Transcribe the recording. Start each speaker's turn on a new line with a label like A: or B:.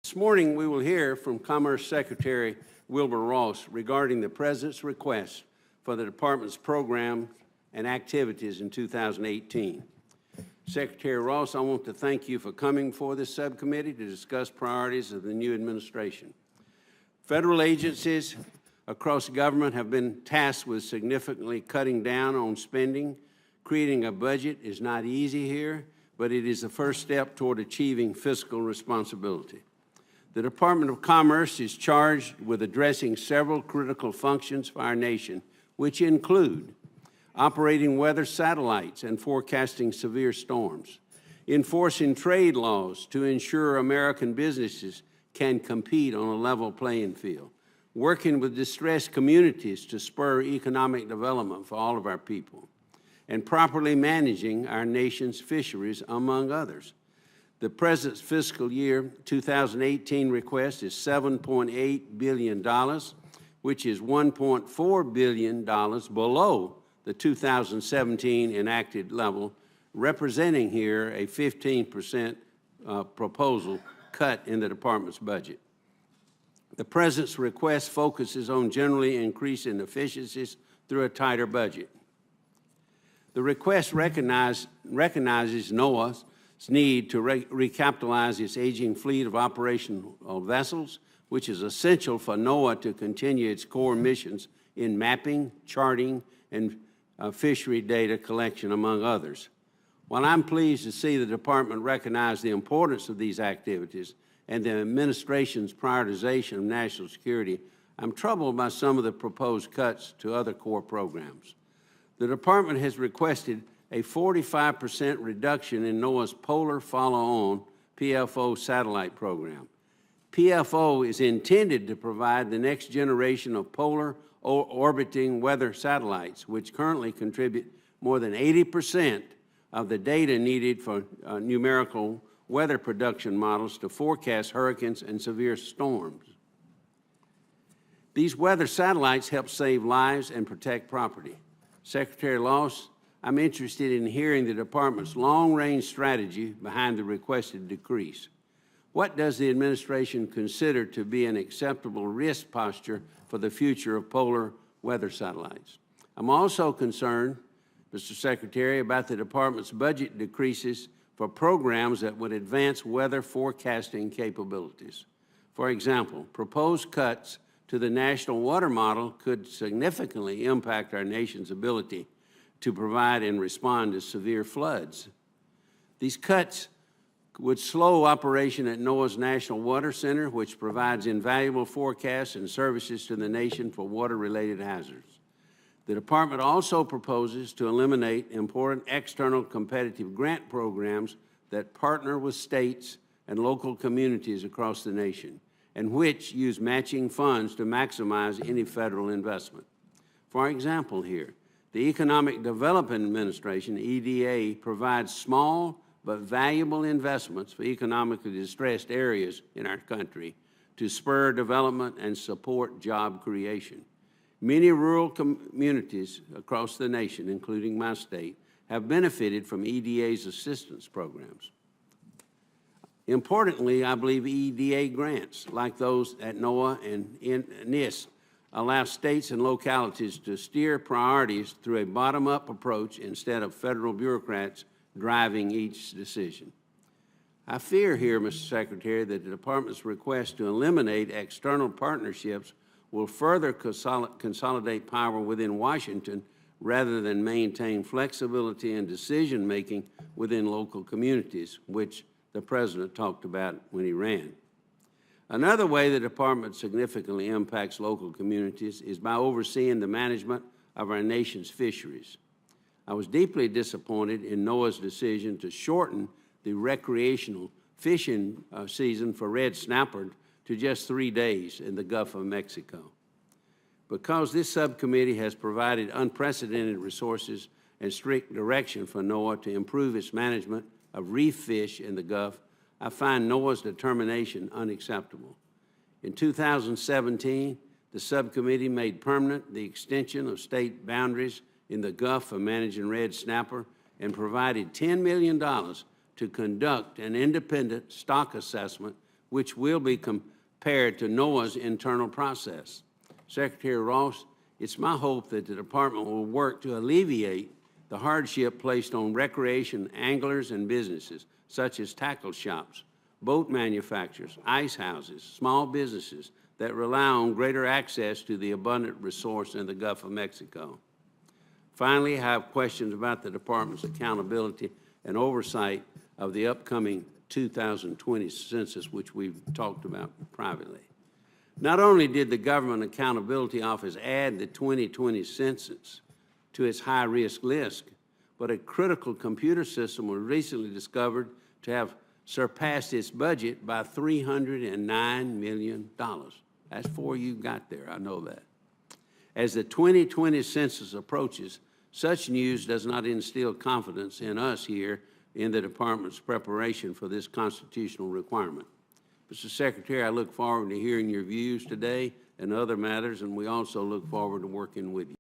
A: This morning, we will hear from Commerce Secretary Wilbur Ross regarding the President's request for the Department's program and activities in 2018. Secretary Ross, I want to thank you for coming before this subcommittee to discuss priorities of the new administration. Federal agencies across government have been tasked with significantly cutting down on spending. Creating a budget is not easy here, but it is the first step toward achieving fiscal responsibility. The Department of Commerce is charged with addressing several critical functions for our nation, which include operating weather satellites and forecasting severe storms, enforcing trade laws to ensure American businesses can compete on a level playing field, working with distressed communities to spur economic development for all of our people, and properly managing our nation's fisheries, among others. The President's fiscal year 2018 request is $7.8 billion, which is $1.4 billion below the 2017 enacted level, representing here a 15% proposal cut in the Department's budget. The President's request focuses on generally increasing efficiencies through a tighter budget. The request recognizes NOAA's need to recapitalize its aging fleet of operational vessels, which is essential for NOAA to continue its core missions in mapping, charting, and fishery data collection, among others. While I'm pleased to see the Department recognize the importance of these activities and the administration's prioritization of national security, I'm troubled by some of the proposed cuts to other core programs. The Department has requested a 45% reduction in NOAA's Polar Follow-On PFO satellite program. PFO is intended to provide the next generation of polar orbiting weather satellites, which currently contribute more than 80% of the data needed for numerical weather production models to forecast hurricanes and severe storms. These weather satellites help save lives and protect property. Secretary Ross, I'm interested in hearing the Department's long-range strategy behind the requested decrease. What does the administration consider to be an acceptable risk posture for the future of polar weather satellites? I'm also concerned, Mr. Secretary, about the Department's budget decreases for programs that would advance weather forecasting capabilities. For example, proposed cuts to the National Water Model could significantly impact our nation's ability to provide and respond to severe floods. These cuts would slow operation at NOAA's National Water Center, which provides invaluable forecasts and services to the nation for water-related hazards. The Department also proposes to eliminate important external competitive grant programs that partner with states and local communities across the nation, and which use matching funds to maximize any federal investment. For example here, the Economic Development Administration, EDA, provides small but valuable investments for economically distressed areas in our country to spur development and support job creation. Many rural communities across the nation, including my state, have benefited from EDA's assistance programs. Importantly, I believe EDA grants, like those at NOAA and NIST, allow states and localities to steer priorities through a bottom-up approach instead of federal bureaucrats driving each decision. I fear here, Mr. Secretary, that the Department's request to eliminate external partnerships will further consolidate power within Washington rather than maintain flexibility and decision-making within local communities, which the President talked about when he ran. Another way the Department significantly impacts local communities is by overseeing the management of our nation's fisheries. I was deeply disappointed in NOAA's decision to shorten the recreational fishing season for red snapper to just 3 days in the Gulf of Mexico. Because this subcommittee has provided unprecedented resources and strict direction for NOAA to improve its management of reef fish in the Gulf, I find NOAA's determination unacceptable. In 2017, the subcommittee made permanent the extension of state boundaries in the Gulf for managing red snapper and provided $10 million to conduct an independent stock assessment which will be compared to NOAA's internal process. Secretary Ross, it's my hope that the department will work to alleviate the hardship placed on recreation anglers and businesses, such as tackle shops, boat manufacturers, ice houses, small businesses that rely on greater access to the abundant resource in the Gulf of Mexico. Finally, I have questions about the department's accountability and oversight of the upcoming 2020 census, which we've talked about privately. Not only did the Government Accountability Office add the 2020 census to its high-risk list, but a critical computer system was recently discovered to have surpassed its budget by $309 million. That's before you got there, I know that. As the 2020 census approaches, such news does not instill confidence in us here in the department's preparation for this constitutional requirement. Mr. Secretary, I look forward to hearing your views today and other matters, and we also look forward to working with you.